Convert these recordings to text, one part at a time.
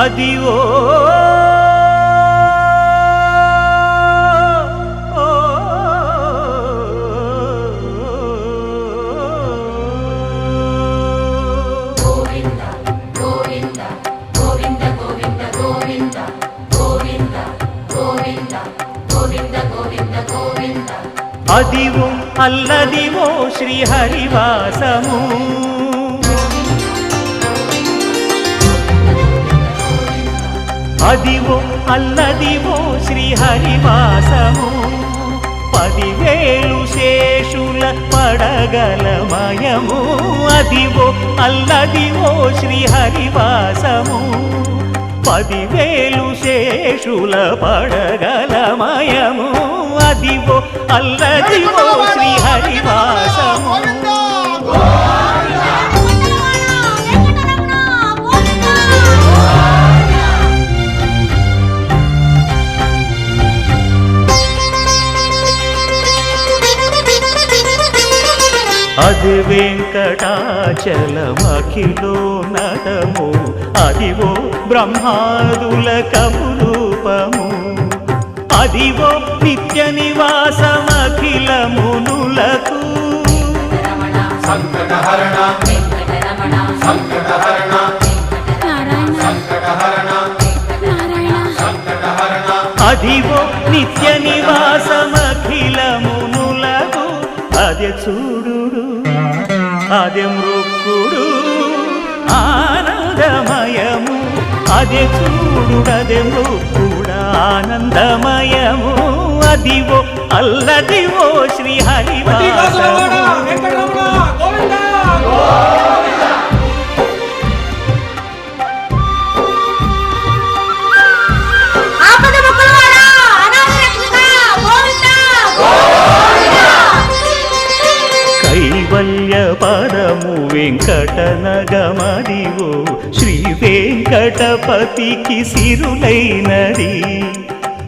అదివో అదివో అల్లదివో శ్రీహరివాసము అదివో అల్లదివో శ్రీహరివాసము 10,000 శేషుల పడగలమయము అదివో అల్లదివో శ్రీహరివాసము 10,000 శేషుల పడగలమయము అదివో అల్లదివో శ్రీహరివాసము అది వెంకటాచలమఖిలో నటము అదివో బ్రహ్మాదుల కపురూపము అదివో నిత్య నివాసమఖిల మునులకు సంకటహరణ సంకటహరణ సంకటహరణ సంకటహరణ అదివో నిత్య నివాసమఖిల మునులకు అదే చూడు అదే మృక్కుడు ఆనందమయము అదే చూడు అదే మృక్కుడు ఆనందమయము అదివో అల్లదివో శ్రీహరివాసము కైవల్య పరము వెంకటనగమదివో శ్రీ వెంకటపతికి సిరులైనది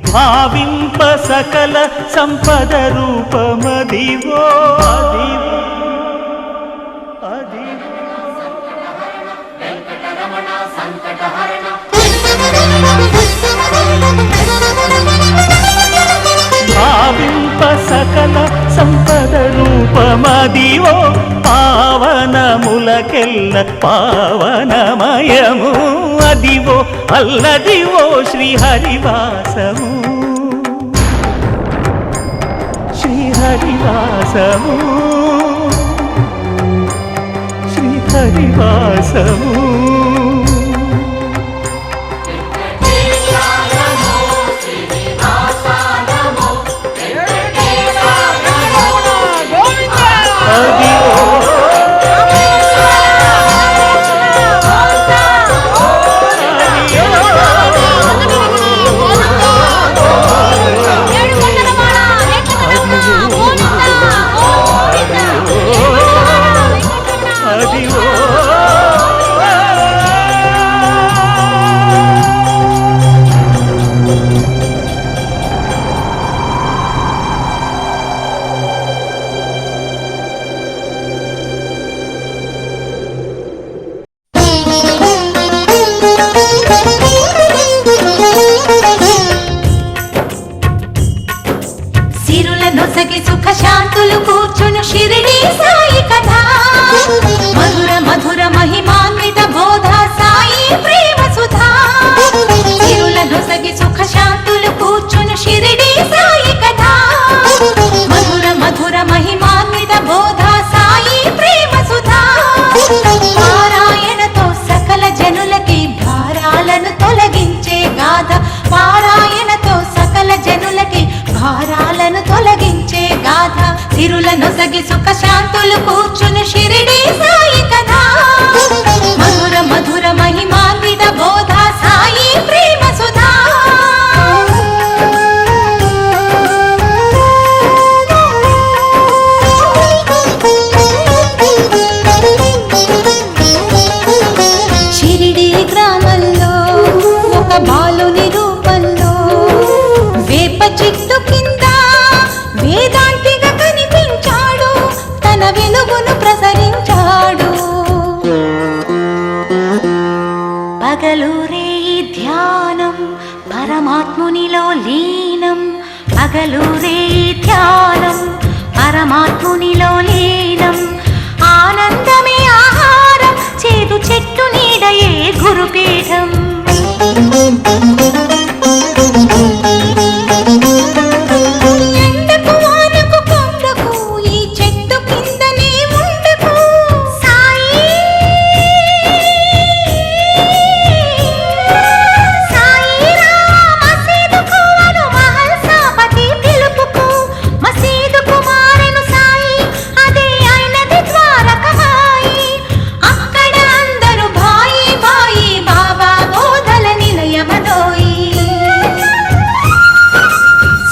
భావింప సకల సంపద రూపమదివో అదివో భావింప సకల సంపద రూపమదివో పావనములకెల్ల పావనమయము అదివో అల్లదివో శ్రీహరివాసము శ్రీహరివాసము శ్రీహరివాసము నొసగి సుఖ శాంతులు కూర్చును షిరిడి సాయి కథ మధుర మధుర మహిమాన్విత బోధ సాయి ప్రేమ సుధా సిరుల నొసగి సుఖ శాంతులు కూర్చును షిరిడి సాయి కథ మధుర మధుర మహిమాన్విత బోధ సాయి ప్రేమ సుధా పారాయణతో సకల జనులకి భారాలను తొలగించే గాథ పారాయణతో సకల జనులకి భారాలను తొలగించే గాథ సిరుల నొసగి సుఖ శాంతులు కూర్చుని షిరిడి సాయి కథ మధుర మధుర మహిమాన్విత బోధ సాయి ప్రేమ సుధా షిరిడి గ్రామంలో ఒక బాలుని రూపంలో వేప చెట్టు కింద వేదాంతిగా కనిపించాడు తన వెలుగును పరమాత్మునిలో లీనం పగలూరే ధ్యానం పరమాత్మునిలో లీనం ఆనందమే ఆహారం చేదు చెట్టు నీడయే గురుపీఠం ఎండకు వానకు కొండకు ఈ చెట్టు కిందనే ఉండకు సాయి సాయి రామ మసీదుకు అను మహల్ సాపతి పిలుపుకు మసీదుకు మారెను సాయి అదే అయినది ద్వారకమాయి అక్కడ అందరూ భాయి భాయి బాబా బోధల నిలయమదోయి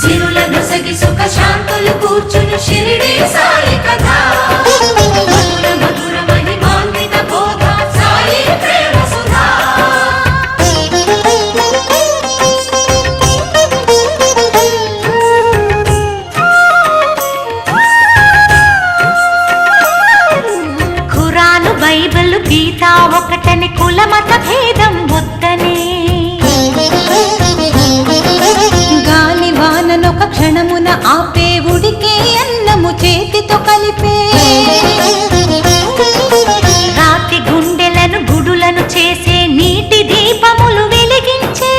సిరులను సగి సుఖ శాంతులు కూర్చుని షిరిడి సాయి కథ మధుర మధుర మహిమాన్విత బోధ సాయి ప్రేమ సుధా ఖురాను బైబిల్ గీత ఒకటని కులమత భేదం వద్దనే గాలి వాననొక క్షణమున ఆపే ఉడికే అన్నము చేతితో కలిపే రాతి గుండెలను గుడులను చేసే నీటి దీపములు వెలిగించే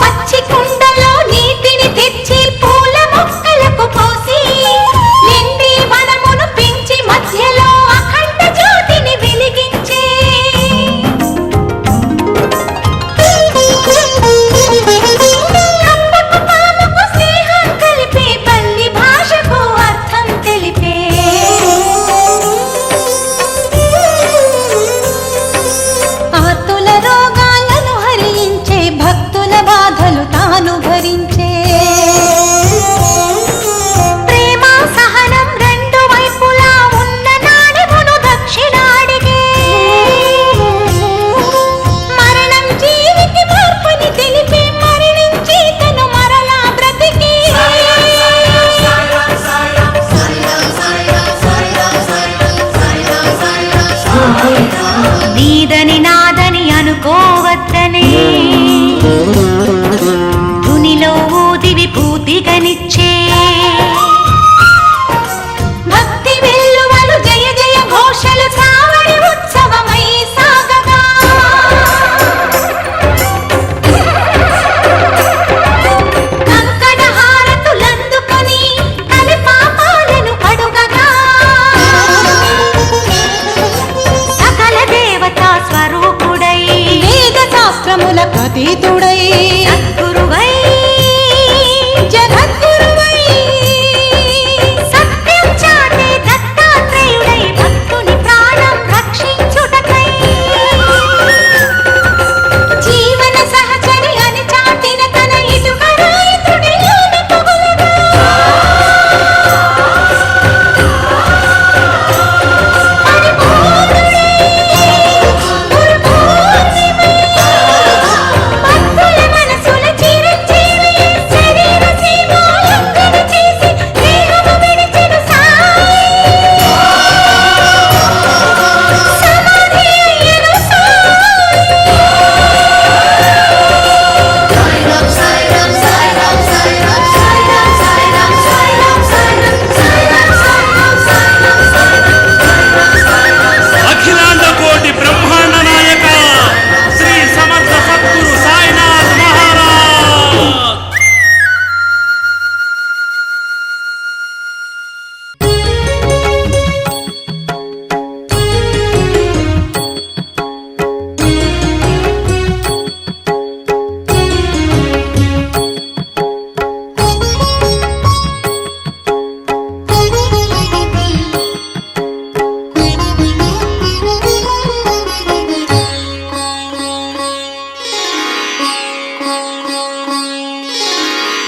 పచ్చి కుండలో నీటిని తెచ్చి పూల మొక్కలకు పోసి ఎండి వనమును పెంచి మధ్యలో అఖండ జ్యోతిని వెలిగించే కప్పకు పాముకు స్నేహం కలిపే పల్లి భాషకు అర్థం తెలిపే ఆర్తుల రోగాలను హరించే భక్తుల బాధలు తాను భరించే ప్రేమ సహనం రెండు వైపులా ఉన్న నాడిమును దక్షిణాడిగే మరణం జీవికి మార్పుని తెలిపే మరణించి తను మరలా బ్రతికి నీదని నాదని అనుకోవద్దనే ధునిలో ఊది విభూతిగనిచ్చే భక్తి వెల్లువలు జయ జయ ఘోషలు సావడి ఉత్సవమై సాగగా కంకణ హారతులందుకొని తలి పాపాలను కడుగగా సకల దేవతా స్వరూపుడై వేద శాస్త్రముల అతీతుడై సద్గురువై జగద్గురువై సత్యం చాటే దత్తాత్రేయుడై భక్తుని ప్రాణం రక్షించుటకై జీవన సహచరి అని చాటిన తన ఇటుక రాయితుడి యోని పొగలగా పరిపూర్ణుడై గురుపూర్ణిమై భక్తుల మనసుల చిరంజీవి శరీర సీమోల్లంఘన చేసి దేహము విడిచెను సాయి సమాధి అయ్యెను అఖిలాండ కోటి బ్రహ్మాండ నాయక శ్రీ సమర్థ సద్గురు సాయినాథ్ మహారాజ్.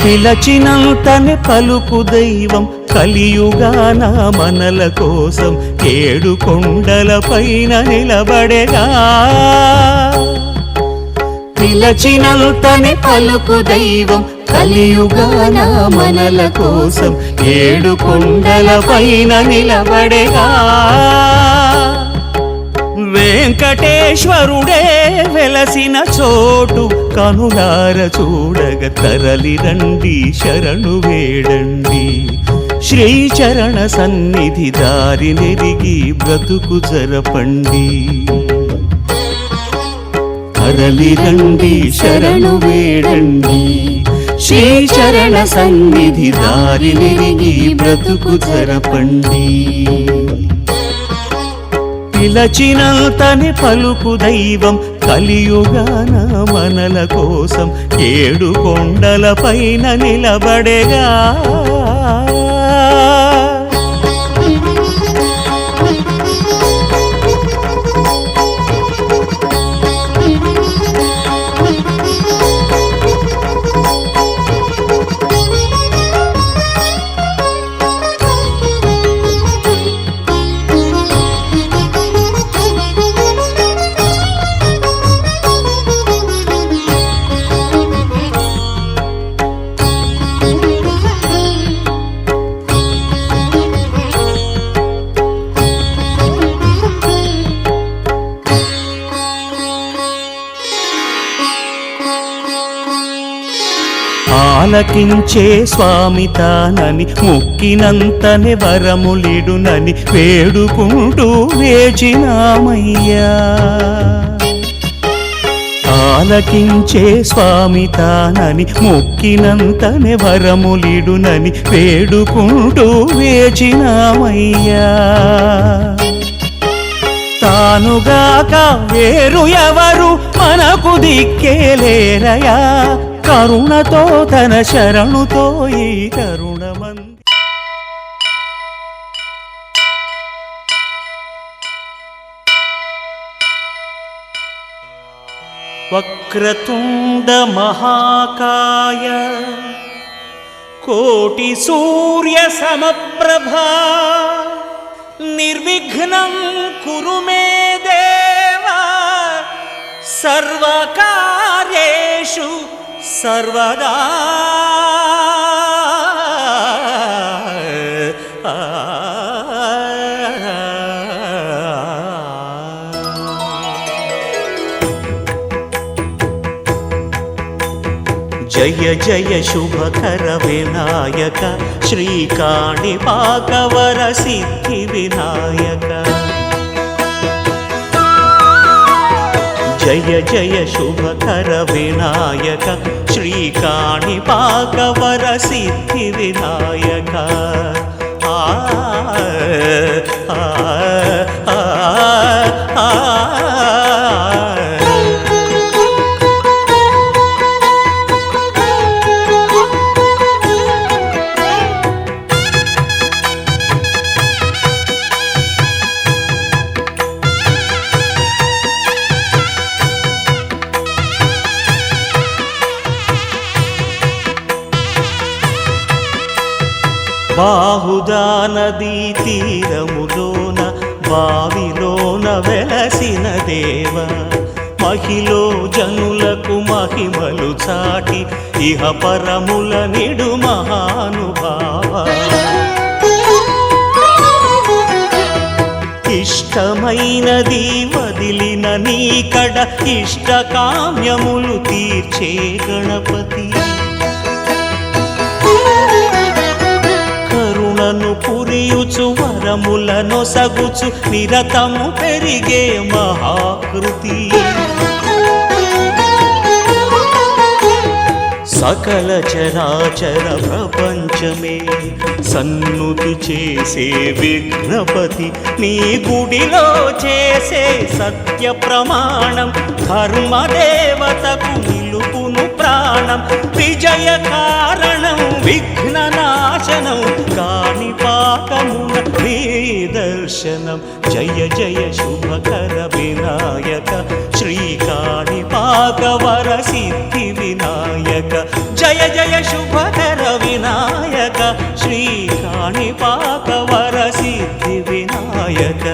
పిలచినంతనే పలుకు దైవం కలియుగాన మనల కోసం 7 కొండల పైన నిలబడెగా పిలచినంతనే పలుకు దైవం కలియుగాన మనల కోసం 7 కొండల పైన నిలబడెగా వెంకటేశ్వరుడే వెలసిన చోటు కనులార చూడగ తరలిరండి శరణు వేడండి. శ్రీచరణ సన్నిధి దారి నెరిగి బ్రతుకు జరపండి. తరలిరండి శరణు వేడండి. శ్రీచరణ సన్నిధి దారి నెరిగి బ్రతుకు జరపండి. పిలచినంతని పలుకు దైవం కలియుగాన మనల కోసం 7 కొండల పైన నిలబడేగా. ఆలకించే స్వామి తానని మొక్కినంతనే వరములిడునని వేడుకుంటూ వేచినామయ్యా. ఆలకించే స్వామి తానని మొక్కినంతనే వరములిడునని వేడుకుంటూ వేచినామయ్యా. తానుగాక వేరు ఎవరు మనకు దిక్కేలేరయా. కరుణతో తన శరణుతో ఈ కరుణమంది. వక్రతుండ మహాకాయ కోటి సూర్య సమప్రభా నిర్విఘ్నం కురు మే దేవా సర్వకార్యేషు సర్వదా. జయ జయ శుభకర వినాయక శ్రీకాణిపాకవర సిద్ధి వినాయక. జయ జయ శుభకర వినాయక శ్రీకాణిపాకవర సిద్ధి వినాయక. ఆ ఆ ఆ ఆ బాహుదా నదీ తీరములోన బావిలోన వెలసిన దేవ మహిలో జనులకు మహిమలు చాటి ఇహ పరముల నిడు మహానుభావ. ఇష్టమైనది వదిలిన నీకడ ఇష్టకామ్యములు తీర్చే గణపతి. కరుణను పురియుచు వరములను సగుచు నిరతము పెరిగే మహాకృతి. సకల చరాచర ప్రపంచమే సన్నుతి చేసే విఘ్నపతి. నీ గుడిలో చేసే సత్య ప్రమాణం ధర్మదేవతకు నిలుపును ప్రాణం. విజయ కారణం విఘ్ననాశనం కాణిపాకమున నీ దర్శనం. జయ జయ శుభకర వినాయక శ్రీకాణిపాకవర సిద్ధి వినాయక. జయ జయ శుభకర వినాయక శ్రీకాణిపాకవర సిద్ధి వినాయక.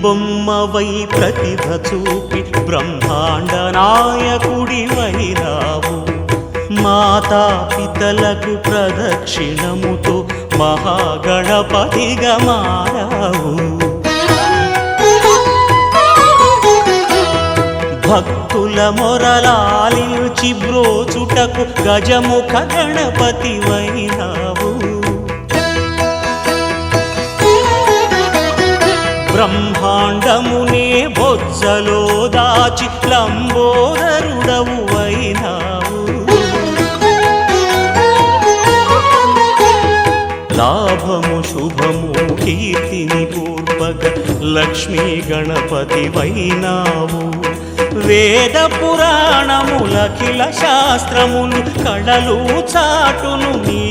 బొమ్మవై ప్రతిభ చూపి బ్రహ్మాండ నాయకుడివైనావు. మాతా పితలకు ప్రదక్షిణముతో మహాగణపతిగా మారావు. భక్తుల మొరలాలించి బ్రోచుటకు గజముఖ గణపతివైనావు. బ్రహ్మాండమునే బొజ్జలో దాచి లంబోదరుడవు అయినావు. లాభము శుభము కీర్తిని పూర్వక లక్ష్మీ గణపతివైనావు. వేద పురాణములఖిల శాస్త్రములు కళలు చాటును నీ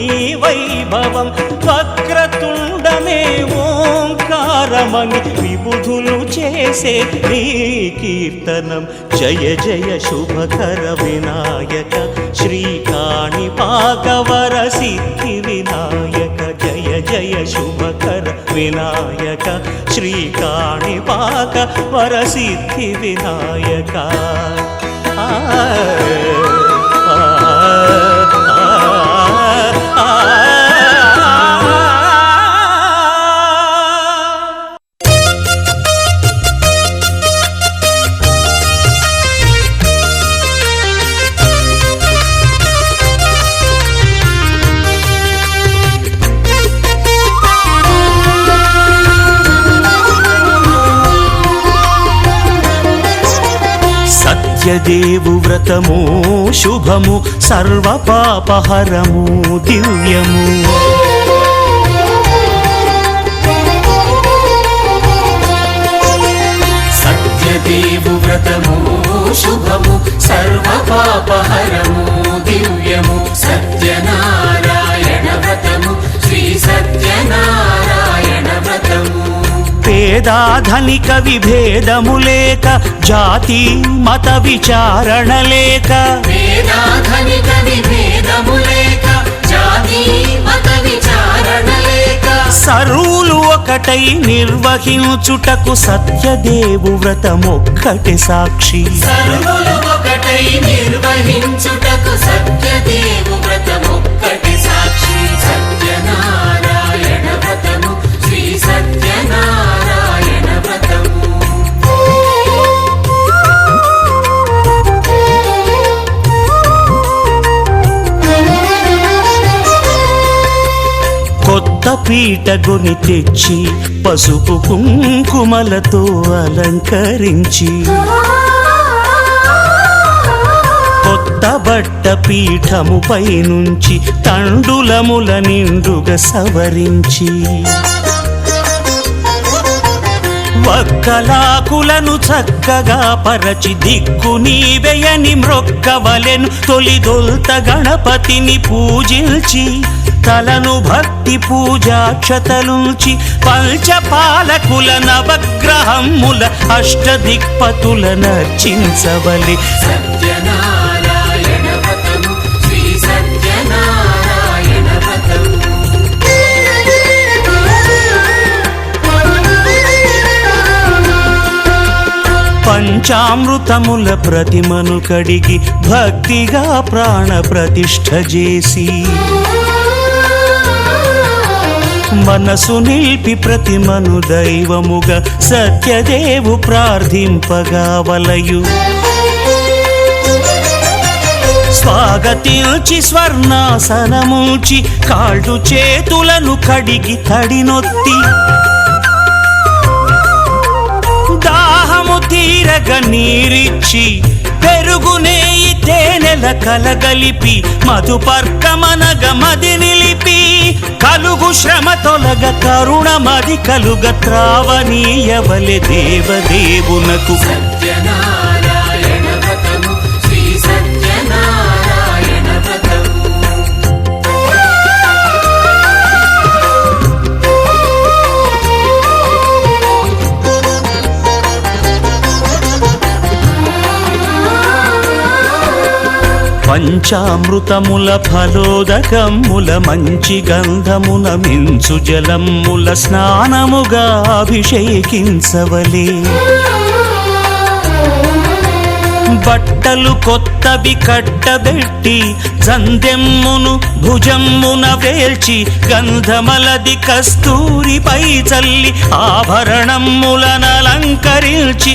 వైభవం. వక్రతుండమే ఓంకారమని విబుధులు చేసే నీ కీర్తనం. జయ జయ శుభకర వినాయక శ్రీకాణిపాకవర సిద్ధి వినాయక. జయ జయ శుభకర వినాయక శ్రీకాణిపాక వరసిద్ధి వినాయక. సత్యదేవు వ్రతము శుభము సర్వ పాపహరము దివ్యము. సత్యదేవు వ్రతము శుభము సర్వ పాపహరము దివ్యము. సత్యనారాయణ వ్రతము శ్రీ సత్యనారాయణ వ్రతము. పేదాధనిక విభేదము లేక జాతి మత విచారణ లేక. వేదాధనిక విభేదము లేక జాతి మత విచారణ లేక. సర్వులు ఒకటై నిర్వహించుటకు సత్యదేవు వ్రతమొక్కటి సాక్షి. సర్వులు ఒకటై నిర్వహించుటకు సత్యదేవు వ్రతమొక్కటి సాక్షి. సత్యనారాయణ వ్రతము శ్రీ సత్యనారాయణ వ్రతము. కొత్త పీట గొని తెచ్చి పసుపు కుంకుమలతో అలంకరించి. కొత్త బట్ట పీఠముపై నుంచి తండులముల నిండుగా సవరించి. వక్కలాకులను చక్కగా పరచి దిక్కు నీవెయని మ్రొక్కవలెను. తొలిదొల్త గణపతిని పూజించి తలను భక్తి పూజాక్షతలుంచి పంచపాలకుల నవగ్రహముల అష్టదిక్పతుల నర్చించవలె. సత్యనారాయణ వ్రతము శ్రీ సత్యనారాయణ వ్రతము. పంచామృతముల ప్రతిమను కడిగి భక్తిగా ప్రాణ ప్రతిష్ఠ చేసి. మనసు నిలిపి ప్రతిమను దైవముగా సత్యదేవు ప్రార్థింపగా వలయు. స్వాగతించి స్వర్ణాసనముంచి కాళ్ళు చేతులను కడిగి తడినొత్తి. దాహము తీరగ నీరిచ్చి పెరుగు నెయ్యి తేనెల కలగలిపి మధుపర్కమనగ మది నిలిపి. కలుగు శ్రమ తొలగ కరుణ మది కలుగ త్రావనీయవలె దేవదేవునకు. సత్యనారాయణ వ్రతము శ్రీ సత్యనారాయణ వ్రతము. పంచామృతముల ఫలోదకముల మంచి గంధమున మించు జలముల స్నానముగా అభిషేకించవలే బట్టలు కొత్తవి కట్టబెట్టి జందెమ్మును భుజమ్మున వేల్చి గంధమలది కస్తూరిపై చల్లి ఆభరణములనలంకరించి